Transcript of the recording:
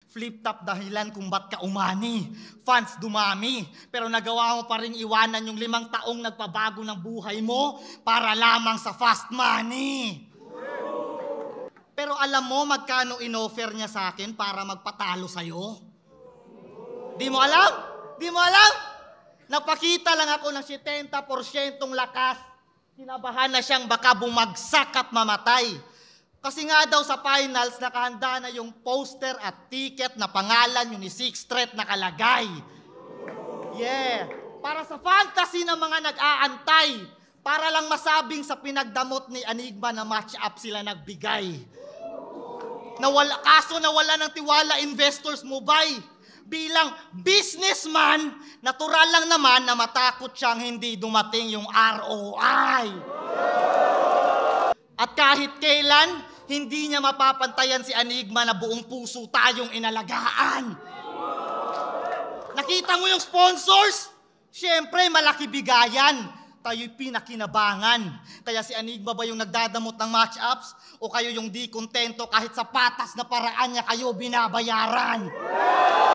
Flip-top dahilan kung ba't ka umani. Fans dumami. Pero nagawa mo pa rin iwanan yung 5 taong nagpabago ng buhay mo para lamang sa fast money. Pero alam mo magkano inoffer niya sa akin para magpatalo sa'yo? Di mo alam? Di mo alam? Napakita lang ako ng 70% lakas. Kinabahan na siyang baka bumagsak at mamatay. Kasi nga daw sa finals, nakahanda na yung poster at ticket na pangalan yung ni Sixth Street nakalagay. Yeah. Para sa fantasy ng mga nag-aantay. Para lang masabing sa pinagdamot ni Enigma na match-up sila nagbigay. Kaso nawala ng tiwala investors mo, bay. Bilang businessman, natural lang naman na matakot siyang hindi dumating yung ROI. At kahit kailan, hindi niya mapapantayan si Enigma na buong puso tayong inalagaan. Nakita mo yung sponsors? Siyempre, malaki bigayan. Tayo'y pinakinabangan. Kaya si Enigma ba yung nagdadamot ng match-ups? O kayo yung di kontento kahit sa patas na paraan niya kayo binabayaran?